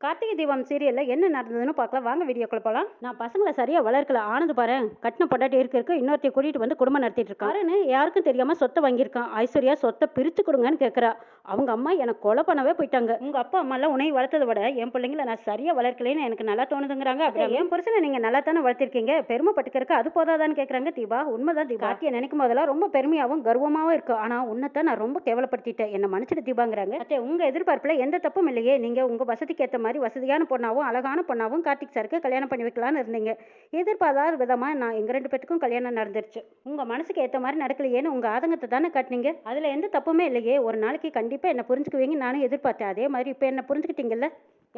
கார்த்திகை தீபம் சீரியல்ல என்ன நடந்ததுன்னு பார்க்கலாம் வாங்க வீடியோக்குள்ள போகலாம். நான் பசங்களை சரியா வளர்க்கல. ஆனது பாரு கட்டின பொண்டாட்டி இருக்கு இன்னொருத்தைய கூட்டிட்டு வந்து குடும்பம் நடத்திட்டு இருக்காருன்னு யாருக்கும் தெரியாம சொத்தை வாங்கியிருக்கான். ஐஸ்வர்யா சொத்தை பிரித்து கொடுங்கன்னு கேட்கறா. அவங்க அம்மா எனக்கு கொலை பண்ணவே போயிட்டாங்க. உங்க அப்பா அம்மா எல்லாம் உன்னை வளர்த்ததை விட என் பிள்ளைங்களை நான் சரியா வளர்க்கலன்னு எனக்கு நல்லா தோணுதுங்கிறாங்க. அப்புறம் என் புருஷனை நீங்க நல்லா தானே வளர்த்திருக்கீங்க, பெருமைப்பட்டுக்கிறதுக்கு அது போதாதான்னு கேட்கறாங்க தீபா. உண்மைதான் தீபா. கார்த்தியை நினைக்கும் போதெல்லாம் ரொம்ப பெருமையாவும் கர்வமாவும் இருக்கு. ஆனா உன்னைத்தான் நான் ரொம்ப கேவலப்படுத்திட்டேன், என்ன மன்னிச்சிட்டு தீபாங்கிறாங்க. அத்தே உங்க எதிர்பார்ப்புல எந்த தப்பும் இல்லையே. நீங்க உங்க வசதிக்கு ஏற்ற மாதிரி வசதியான பொண்ணாவும் அழகான பொண்ணாவும் கார்த்திக் சாருக்கு கல்யாணம் பண்ணி வைக்கலான்னு இருந்தீங்க. எதிர்பாராத விதமா நான் எங்க ரெண்டு பேத்துக்கும் கல்யாணம் நடந்துருச்சு. உங்க மனசுக்கு ஏற்ற மாதிரி நடக்கலையேன்னு உங்க ஆதங்கத்தை தானே காட்டினீங்க. அதுல எந்த தப்புமே இல்லையே. ஒரு நாளைக்கு கண்டிப்பா என்ன புரிஞ்சுக்குவீங்க நானும் எதிர்பார்த்தேன். அதே மாதிரி இப்ப என்ன புரிஞ்சுக்கிட்டீங்கல்ல.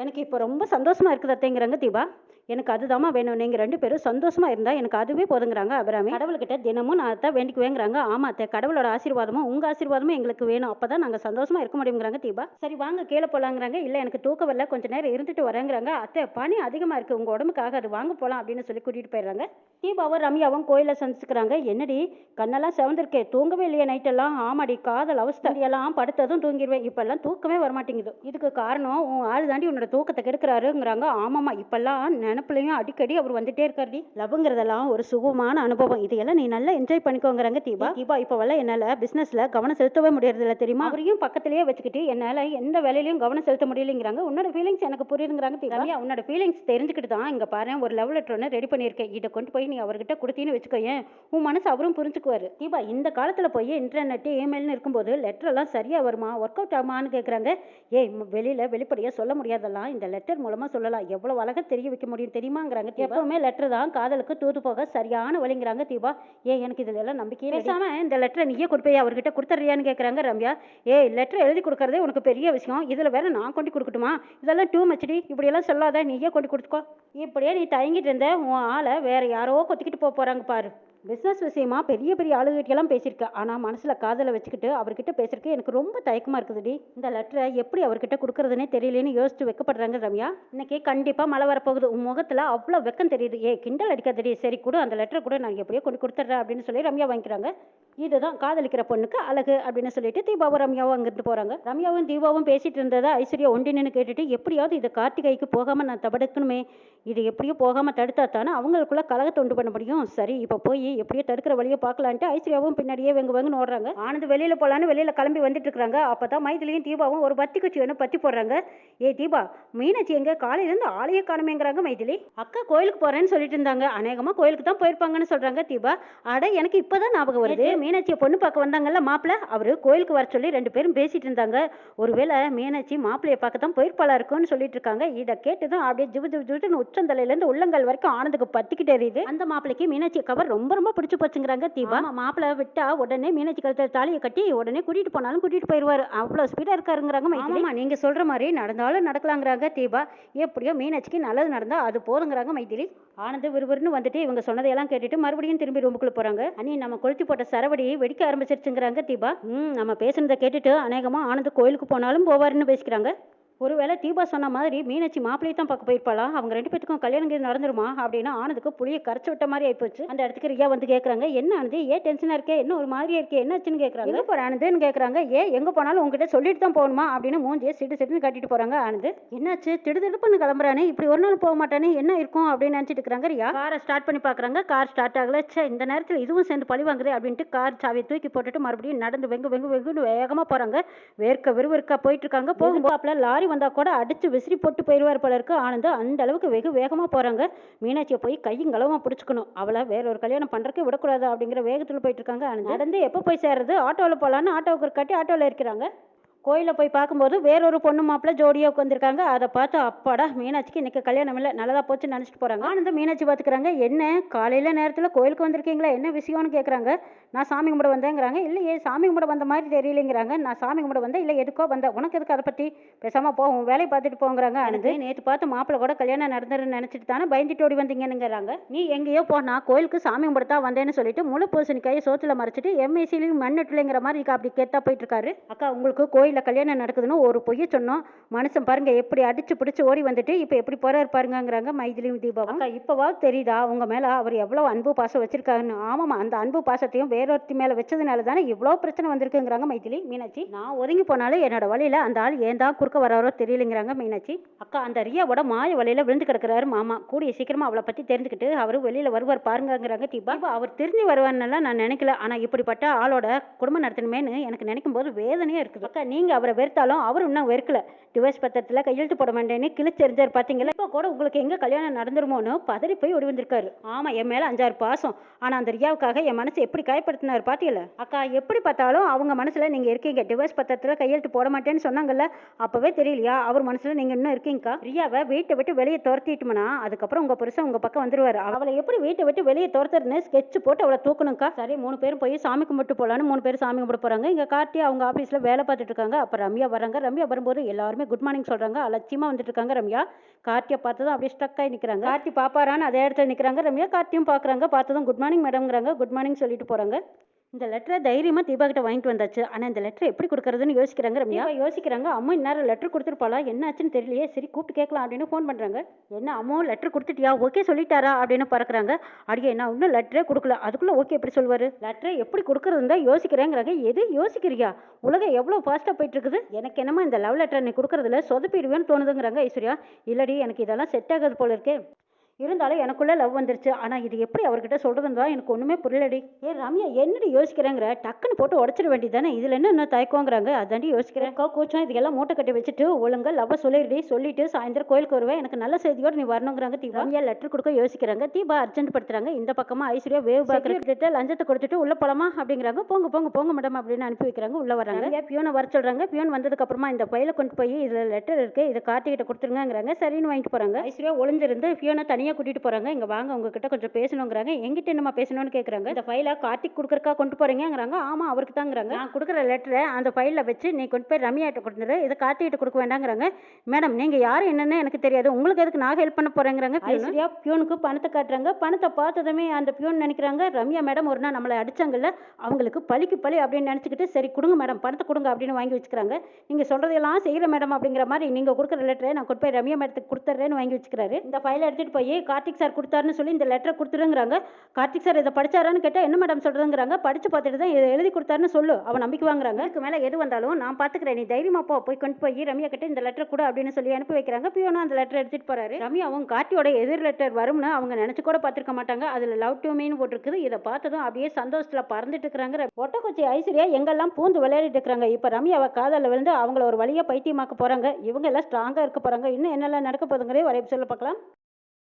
எனக்கு இப்போ ரொம்ப சந்தோஷமா இருக்குது அத்தைங்கிறாங்க தீபா. எனக்கு அதுதாம்மா வேணும், நீங்கள் ரெண்டு பேரும் சந்தோஷமா இருந்தால் எனக்கு அதுவே போதுங்கிறாங்க அபிராமி. கடவுள்கிட்ட தினமும் நான் தான் வேண்டிக்குவேங்கிறாங்க. ஆமா அத்தை, கடவுளோட ஆசீர்வாதமும் உங்கள் ஆசீர்வாதமும் எங்களுக்கு வேணும், அப்போ தான் நாங்கள் சந்தோஷமா இருக்க முடியுங்கிறாங்க தீபா. சரி வாங்க கீழே போகலாங்கிறாங்க. இல்லை எனக்கு தூக்கம் வரல, கொஞ்சம் நேரம் இருந்துட்டு வரேங்கிறாங்க. அத்தை பனி அதிகமாக இருக்குது உங்கள் உடம்புக்காக, அது வாங்க போகலாம் அப்படின்னு சொல்லி கூட்டிகிட்டு போயிடுறாங்க. தீபாவும் ரம்யாவும் கோயிலில் சந்திச்சுக்கிறாங்க. என்னடி கண்ணெல்லாம் செவந்திருக்கே, தூங்கவே இல்லையா நைட்டெல்லாம்? ஆமாடி காதல் அவஸ்தையெல்லாம் படுத்ததும் தூங்கிடுவேன், இப்பெல்லாம் தூக்கமே வரமாட்டேங்குது. இதுக்கு காரணம் உன் ஆள் தாண்டி உன்னோட தூக்கத்தை கெடுக்கிறாருங்கிறாங்க. ஆமாம்மா இப்பெல்லாம் நினப்புலையும் அடிக்கடி அவர் வந்துட்டே இருக்காருடி. லவ்ங்கிறதெல்லாம் ஒரு சுகமான அனுபவம், இதையெல்லாம் நீ நல்லா என்ஜாய் பண்ணிக்கோங்கிறாங்க தீபா. தீபா இப்போவெல்லாம் என்னால் பிஸ்னஸில் கவனம் செலுத்தவே முடியறதில்ல தெரியுமா. அவரையும் பக்கத்திலேயே வச்சுக்கிட்டு என்னால் எந்த வேலையிலையும் கவனம் செலுத்த முடியலைங்கிறாங்க. உன்னோட ஃபீலிங்ஸ் எனக்கு புரியுதுங்கிறாங்க தீபா. உன்னோட ஃபீலிங்ஸ் தெரிஞ்சுக்கிட்டு தான் இங்கே பாரு ஒரு லவ் லெட்டர் ஒன்று ரெடி பண்ணியிருக்கேன், இதை கொண்டு போய் நீ அவர்கிட்ட கொடுத்தீன்னு வச்சுக்கோயேன், உன் மனசு அவரும் புரிஞ்சுக்குவார். தீபா இந்த காலத்தில் போய் இன்டர்நெட் இமெயில்னு இருக்கும்போது லெட்டரெல்லாம் சரியாக வருமா, ஒர்க் அவுட் ஆகுமான்னு கேட்குறாங்க. ஏய் வெளியில் வெளிப்படையாக சொல்ல முடியாதெல்லாம் இந்த லெட்டர் மூலமாக சொல்லலாம், எவ்வளோ அழகாக தெரிய வைக்க முடியும் தெரியுமாங்கிறாங்க. எப்பவுமே லெட்டர் தான் காதலுக்கு தூது போக சரியான வழிங்கிறாங்க தீபா. எனக்கு இதுல எல்லாம் நம்பிக்கையே பேசாம இந்த லெட்டரை நீயே கொண்டு போய் அவர்கிட்ட கொடுத்துறியான்னு கேட்குறாங்க ரம்யா. லெட்டர் எழுதி கொடுக்கறதே உனக்கு பெரிய விஷயம், இதுல வேற நான் கொண்டு கொடுக்கட்டுமா, இதெல்லாம் டூ மச்டி, இப்படியெல்லாம் சொல்லாத, நீயே கொண்டு கொடுத்துக்கோ. இப்படியே நீ தயங்கிட்டு இருந்த உன் ஆளை வேற யாரோ கொத்திக்கிட்டு போறாங்க பாரு. பிஸ்னஸ் விஷயமா பெரிய பெரிய ஆளுகிட்டெல்லாம் பேசியிருக்கேன், ஆனால் மனசில் காதலை வச்சுக்கிட்டு அவர்கிட்ட பேசுறதுக்கு எனக்கு ரொம்ப தயக்கமாக இருக்குதுடி. இந்த லெட்டரை எப்படி அவர்கிட்ட கொடுக்குறதுனே தெரியலேன்னு யோசிச்சு வைக்கப்படுறாங்க ரம்யா. இன்னைக்கு கண்டிப்பாக மழை வரப்போகுது, உன் முகத்தில் அவ்வளோ வெக்கம் தெரியுது. கிண்டல் அடிக்காதடி, சரி கூட அந்த லெட்டரை கூட நான் எப்படியோ கொண்டு கொடுத்துட்றேன் அப்படின்னு சொல்லி ரம்யா வாங்கிக்கிறாங்க. இதுதான் காதலிக்கிற பொண்ணுக்கு அழகு அப்படின்னு சொல்லிட்டு தீபாவும் ரம்யாவும் அங்கிருந்து போகிறாங்க. ரம்யாவும் தீபாவும் பேசிட்டு இருந்ததை ஐஸ்வர்யா ஒண்டின்னு கேட்டுட்டு, எப்படியாவது இது கார்த்திகைக்கு போகாமல் நான் தடுக்கணுமே, இது எப்படியோ போகாமல் தடுத்தா தானே அவங்களுக்குள்ள கலகத்தை உண்டு பண்ண முடியும். சரி இப்போ போய் எப்படியோ தடுக்கிற வழியை பார்க்கலான்ட்டு ஐஸ்வர்யாவும் பின்னாடியே வெங்குன்னு ஓடுறாங்க. ஆனது வெளியில் போகலான்னு வெளியில் கிளம்பி வந்துட்டு இருக்காங்க. அப்போ தான் மைதிலியும் தீபாவும் ஒரு பத்தி குச்சி ஒன்று பற்றி போடுறாங்க. தீபா மீனாட்சி எங்கே காலையிலேருந்து ஆளையே காணுமேங்கிறாங்க மைதிலி. அக்கா கோயிலுக்கு போகிறேன்னு சொல்லிட்டு இருந்தாங்க, அநேகமாக கோயிலுக்கு தான் போயிருப்பாங்கன்னு சொல்கிறாங்க தீபா. அட எனக்கு இப்போ தான் ஞாபகம் வருது, மீனாட்சியை பொண்ணு பார்க்க வந்தாங்கல்ல மாப்பிள்ளை, அவர் கோயிலுக்கு வர சொல்லி ரெண்டு பேரும் பேசிட்டு இருந்தாங்க. ஒருவேளை மீனாட்சி மாப்பிள்ளையை பார்க்க தான் போயிருப்பாளா இருக்கும்னு சொல்லிட்டு இருக்காங்க. இதை கேட்டுதான் அப்படியே ஜிவு ஜிவு ஜிவுன்னு உச்சந்தலையிலேருந்து உள்ளங்கால் வரைக்கும் ஆனதுக்கு பத்திக்கிட்டே எரியுது. அந்த மாப்பிளைக்கு மீனாட்சி கவர் ரொம்ப ரொம்ப பிடிச்சி போச்சுங்கிறாங்க தீபா. மாப்பிள்ளை விட்டா உடனே மீனாட்சி கழுத்துல தாலியை கட்டி உடனே கூட்டிட்டு போனாலும் கூட்டிட்டு போயிடுவாரு, அவ்வளோ ஸ்பீடா இருக்காருங்கிறாங்க மைதிலி. நீங்க சொல்ற மாதிரி நடந்தாலும் நடக்கலாங்கிறாங்க தீபா. எப்படியோ மீனாட்சிக்கு நல்லது நடந்தா அது போதுங்கிறாங்க மைதிலி. ஆனந்து விறுவிறுன்னு வந்துட்டு இவங்க சொன்னதையெல்லாம் கேட்டுட்டு மறுபடியும் திரும்பி ரூமுக்குள்ள போறாங்க. அண்ணி நம்ம கொளுத்தி போட்ட சரவடி வெடிக்க ஆரம்பிச்சிருச்சுங்கிறாங்க தீபா. நம்ம பேசுனதை கேட்டுட்டு அநேகமா ஆனந்து கோயிலுக்கு போனாலும் போவாருன்னு பேசிக்கிறாங்க. ஒருவேளை தீபா சொன்ன மாதிரி மீனாட்சி மாப்பிள்ளையை தான் பார்க்க போயிருப்பாளா, அவங்க ரெண்டு பேத்துக்கும் கல்யாணம் நடந்துருமா அப்படின்னு ஆனதுக்கு புளியை கரைச்சி விட்ட மாதிரி ஆயிப்போச்சு. அந்த இடத்துக்கு ரியா வந்து கேட்குறாங்க, என்ன ஆனது டென்ஷனாக இருக்கே, என்ன ஒரு மாதிரியா இருக்கே, என்னாச்சுன்னு கேட்குறாங்க. எங்கே போகிற ஆனதுன்னு கேட்குறாங்க. எங்கே போனாலும் உங்ககிட்ட சொல்லிட்டு தான் போகணுமா அப்படின்னு மூஞ்சியை சிட்டுன்னு கட்டிட்டு போகிறாங்க. ஆனது என்னாச்சு திடுதிடுப்புன்னு கிளம்புறானே, இப்படி ஒரு நாள் போக மாட்டானே, என்ன இருக்கும் அப்படின்னு நினச்சிட்டு இருக்கிறாங்க. ரியா காரை ஸ்டார்ட் பண்ணி பார்க்குறாங்க, கார் ஸ்டார்ட் ஆகல. இந்த நேரத்தில் இதுவும் சேர்ந்து பழி வாங்குது அப்படின்ட்டு கார் சாவியை தூக்கி போட்டுட்டு மறுபடியும் நடந்து வெங்குன்னு வேகமாக போகிறாங்க. வேர்க்க விறுவிறுக்கா போயிட்டு இருக்காங்க. போகும்போது லாரி வந்தா கூட அடிச்சு விசிறி போட்டு போயிடுவார் போல இருக்கு. ஆனந்து அந்த அளவுக்கு வெகு வேகமா போறாங்க. மீனாட்சியை போய் கையும் களவமா பிடிச்சிக்கணும், அவளை வேற ஒரு கல்யாணம் பண்றதுக்கு விடக்கூடாது அப்படிங்கிற வேகத்துல போயிட்டு இருக்காங்க. ஆனந்து நடந்து எப்போ போய் சேர்றது, ஆட்டோவில் போகலான்னு ஆட்டோவுக்கு கட்டி ஆட்டோவில் இருக்கிறாங்க. கோயிலில் போய் பார்க்கும்போது வேறொரு பொண்ணு மாப்பிள்ளை ஜோடியாக உட்காந்துருக்காங்க. அதை பார்த்து அப்பாடா மீனாட்சிக்கு இன்னைக்கு கல்யாணம் இல்லை, நல்லதா போச்சுன்னு நினச்சிட்டு போகிறாங்க. ஆனந்த மீனாட்சி பார்த்துக்கிறாங்க. என்ன காலையில் நேரத்தில் கோயிலுக்கு வந்திருக்கீங்களா, என்ன விஷயம்னு கேட்குறாங்க. நான் சாமி கும்பிட வந்தேங்கிறாங்க. இல்லையே சாமி கும்பிட வந்த மாதிரி தெரியலைங்கிறாங்க. நான் சாமி கும்பிட வந்தேன், இல்லை எதுக்கோ வந்தேன், உனக்கு எதுக்கு அதை பற்றி, பேசாமல் போகும் வேலையை பார்த்துட்டு போங்கிறாங்க. ஆனந்து நேற்று பார்த்து மாப்பிள்ளை கூட கல்யாணம் நடந்துருன்னு நினச்சிட்டு தானே பயந்துட்டு ஓடி வந்தீங்கன்னுங்கிறாங்க. நீ எங்கேயோ போனா கோயிலுக்கு சாமி கும்பிடத்தான் வந்தேன்னு சொல்லிட்டு முழு பூசணிக்காயை சோத்துல மறைச்சிட்டு எம்ஏசிலையும் மண்ணுட்டுலைங்கிற மாதிரி அப்படி கேட்டா போயிட்டு இருக்காரு. அக்கா உங்களுக்கு கோயில் கோயிலில் கல்யாணம் நடக்குதுன்னு ஒரு பொய்யை சொன்னோம். மனுஷன் பாருங்க எப்படி அடிச்சு பிடிச்சி ஓடி வந்துட்டு இப்போ எப்படி போறாரு பாருங்கங்கிறாங்க மைதிலியும் தீபாவும். அக்கா இப்போவாவது தெரியுதா உங்க மேலே அவர் எவ்வளோ அன்பு பாசம் வச்சிருக்காருன்னு? ஆமாம்மா, அந்த அன்பு பாசத்தையும் வேறொருத்தி மேலே வச்சதுனால தானே இவ்வளோ பிரச்சனை வந்திருக்குங்கிறாங்க மைதிலி. மீனாட்சி, நான் ஒதுங்கி போனாலும் என்னோட வழியில் அந்த ஆள் ஏன் தான் குறுக்க வராரோ தெரியலைங்கிறாங்க மீனாட்சி. அக்கா அந்த ரியாவோட மாய வலையில் விழுந்து கிடக்குறாரு மாமா. கூடிய சீக்கிரமா அவளை பற்றி தெரிஞ்சுக்கிட்டு அவர் வெளியில் வருவார் பாருங்கங்கிறாங்க தீபா. அவர் திரும்பி வருவார்னெல்லாம் நான் நினைக்கல. ஆனால் இப்படிப்பட்ட ஆளோட குடும்பம் நடத்தணுமேனு எனக்கு நினைக்கும் போது வேதனையாக இருக்குது. அக்கா நீங்கள் அவரை வெறுத்தாலும் அவர் இன்னும் வெறுக்கல. டிவோர்ஸ் பத்திரத்தில் கையெழுத்து போட மாட்டேன்னு கிழிச்செறிஞ்சார் பார்த்தீங்களா? இப்போ கூட உங்களுக்கு எங்கே கல்யாணம் நடந்துருமோன்னு பதறி போய் ஓடி வந்திருக்காரு. ஆமாம், என் மேலே 5-6 பாசம். ஆனால் அந்த ரியாவுக்காக என் மனசை எப்படி காயப்படுத்தினார் பார்த்தீங்களா? அக்கா எப்படி பார்த்தாலும் அவங்க மனசில் நீங்கள் இருக்கீங்க. டிவோர்ஸ் பத்திரத்தில் கையெழுத்து போட மாட்டேன்னு சொன்னாங்கல்ல, அப்போவே தெரியலையா அவர் மனசில் நீங்கள் இன்னும் இருக்கீங்கக்கா? ரியாவை வீட்டை விட்டு வெளியே துரத்திட்டுமனா அதுக்கப்புறம் உங்கள் புருஷன் உங்கள் பக்கம் வந்துருவார். அவளை எப்படி வீட்டை விட்டு வெளியே துரத்துறதுன்னு ஸ்கெட்ச் போட்டு அவளை தூக்கணும்க்கா. சரி, 3 பேரும் போய் சாமி கும்பிட்டு போகலான்னு 3 பேர் சாமி கும்பிட போகிறாங்க. இங்கே கார்த்தி அவங்க ஆஃபீஸில் வேலை பார்த்துட்டு இருக்காங்க. அப்போ ரம்யா வராங்க. ரம்யா வரும்போது எல்லாருமே குட் மார்னிங் சொல்கிறாங்க. அலட்சியமாக வந்துட்டு இருக்காங்க ரம்யா. கார்த்தியை பார்த்ததும் அப்படியே ஸ்டக் ஆகி நிற்கிறாங்க. கார்த்தி பாப்பாரான்னு அதே இடத்துல நிற்கிறாங்க. ரம்யா கார்த்தியும் பார்க்குறாங்க. பார்த்ததும் குட் மார்னிங் மேடம்ங்கிறாங்க. குட் மார்னிங் சொல்லிட்டு போகிறாங்க. இந்த லெட்டரை தைரியமாக தீபா கிட்ட வாங்கிட்டு வந்தாச்சு. ஆனால் இந்த லெட்டரை எப்படி கொடுக்குறதுன்னு யோசிக்கிறாங்க ரம்யா. யோசிக்கிறாங்க. அம்மா இந்நேரம் லெட்டர் கொடுத்துருப்பாளா, என்ன ஆச்சுன்னு தெரியலையே. சரி கூப்பிட்டு கேட்கலாம் அப்படின்னு ஃபோன் பண்ணுறாங்க. என்ன அம்மா லெட்டர் கொடுத்துட்டியா, ஓகே சொல்லிட்டாரா அப்படின்னு பறக்குறாங்க. அடியே நான் இன்னும் லெட்டரே கொடுக்கல, அதுக்குள்ளே ஓகே எப்படி சொல்வார்? லெட்டரை எப்படி கொடுக்குறதுன்னு தான் யோசிக்கிறேங்கிறாங்க. எது யோசிக்கிறியா? உலகம் எவ்வளோ ஃபாஸ்ட்டாக போயிட்டு இருக்குது. எனக்கு என்னமோ இந்த லவ் லெட்டர் நீ கொடுக்குறதுல சொதப்பிடுவேன்னு தோணுதுங்கிறாங்க ஐஸ்வர்யா. இல்லடி எனக்கு இதெல்லாம் செட் ஆகாது போல இருக்கே. இருந்தாலும் எனக்குள்ளே லவ் வந்துருச்சு. ஆனால் இது எப்படி அவர்கிட்ட சொல்கிறதுன்னு தான் எனக்கு ஒன்றுமே புரியலடி. ரம்யா என்னடி யோசிக்கிறேங்கிற, டக்குன்னு போட்டு உடச்சிட வேண்டியது தானே, இதில் என்ன தயக்கங்கிறாங்க. அதாண்டி யோசிக்கிறேன். கூச்சம் இதுக்கெல்லாம் மூட்டை கட்டி வச்சுட்டு ஒழுங்கா லவ்வை சொல்லிடுடி. சொல்லிட்டு சாயந்தரம் கோயிலுக்கு வருவேன், எனக்கு நல்ல செய்தியோடு நீ வரணுங்கிறாங்க தீபா. ரம்யா லெட்டர் கொடுக்க யோசிக்கிறாங்க. தீபா அர்ஜென்ட் படுத்துறாங்க. இந்த பக்கமாக ஐஸ்வர்யா வேவ் பார்க்குற லஞ்சத்தை கொடுத்துட்டு உள்ளே போலாமா அப்படிங்கிறாங்க. போங்க போங்க போங்க மேடம் அப்படின்னு அனுப்பி வைக்கிறாங்க. உள்ளே வராங்க. பியூனை வர சொல்கிறாங்க. பியூன் வந்ததுக்கப்புறமா இந்த ஃபைலை கொண்டு போய் இதில் லெட்டர் இருக்குது, இதை கார்த்திகிட்ட கொடுத்துருங்கிறாங்க. சரின்னு வாங்கிட்டு போகிறாங்க. ஐஸ்வர்யா ஒளிஞ்சிருந்து பியூனை தனியாக கூட்டிகிட்டு போகிறாங்க. இங்கே வாங்க உங்ககிட்ட கொஞ்சம் பேசணுங்கிறாங்க. எங்கிட்ட என்னமா பேசணும்னு கேட்குறாங்க. இந்த ஃபைலை கார்த்திக் கொடுக்குறக்கா கொண்டு போகிறீங்கிறாங்க. ஆமாம் அவருக்கு தாங்கிறாங்க. நான் கொடுக்குற லெட்டரை அந்த ஃபைலில் வச்சு நீ கொண்டு போய் ரம்யாட்ட கொடுத்துரு, இதை கார்த்திகிட்ட கொடுக்க வேண்டாங்கிறாங்க. மேடம் நீங்கள் யார் என்னன்னு எனக்கு தெரியாது, உங்களுக்கு எதுக்கு நான் ஹெல்ப் பண்ண போகிறேங்கிறாங்க. ஐஸ்வர்யா பியூனுக்கு பணத்தை காட்டுறாங்க. பணத்தை பார்த்ததுமே அந்த பியூன் நினைக்கிறாங்க ரம்யா மேடம் ஒரு நாள் நம்மளை அடிச்சாங்கல்ல, அவங்களுக்கு பழிக்கு பழி அப்படின்னு நினச்சிக்கிட்டு சரி கொடுங்க மேடம் பணத்தை கொடுங்க அப்படின்னு வாங்கி வச்சுக்கிறாங்க. நீங்கள் சொல்கிறதெல்லாம் செய்கிற மேடம் அப்படிங்கிற மாதிரி நீங்கள் கொடுக்குற லெட்டரை நான் கொண்டு போய் ரம்யா மேடத்துக்கு கொடுத்துட்றேன்னு வாங்கி வச்சுக்கிறாரு. இந்த ஃபைலை எடுத்துகிட்டு போய் கார்த்திக் சார் கொடுத்தாருன்னு சொல்லி இந்த லெட்டரை கொடுத்துருங்கிறாங்க. கார்த்திக் சார் இதை படிச்சாரான்னு கேட்டால் என்ன மேடம் சொல்கிறதுங்கிறாங்க. படித்து பார்த்துட்டு தான் இதை எழுதி கொடுத்தாருன்னு சொல்லு, அவன் நம்பிக்கை வாங்குறாங்க. அதுக்கு மேலே எது வந்தாலும் நான் பார்த்துக்கிறேன், நீ தைரியமா போய் கொண்டு போய் ரம்யா கிட்ட இந்த லெட்டர் கூட அப்படின்னு சொல்லி அனுப்பி வைக்கிறாங்க. பியூனும் அந்த லெட்டர் எடுத்துகிட்டு போகிறாரு. ரம்யாவும் கார்த்தியோட எதிர் லெட்டர் வரும்னு அவங்க நினச்சி கூட பார்த்துருக்க மாட்டாங்க. அதில் லவ் டு மீன்னு போட்டிருக்குது. இதை பார்த்ததும் அப்படியே சந்தோஷத்தில் பறந்துட்டு இருக்கிறாங்க. ஒட்டக்குச்சி ஐஸ்வர்யா எங்கெல்லாம் பூந்து விளையாடிட்டு இருக்கிறாங்க. இப்போ ரம்யாவை காதலில் விழுந்து அவங்கள ஒரு வழியாக பைத்தியமாக்க போகிறாங்க. இவங்க எல்லாம் ஸ்ட்ராங்காக இருக்க போகிறாங்க. இன்னும் என்னெல்லாம் நடக்க போதுங்கிறே வரைப்பு சொல்ல பார்க்கலாம்.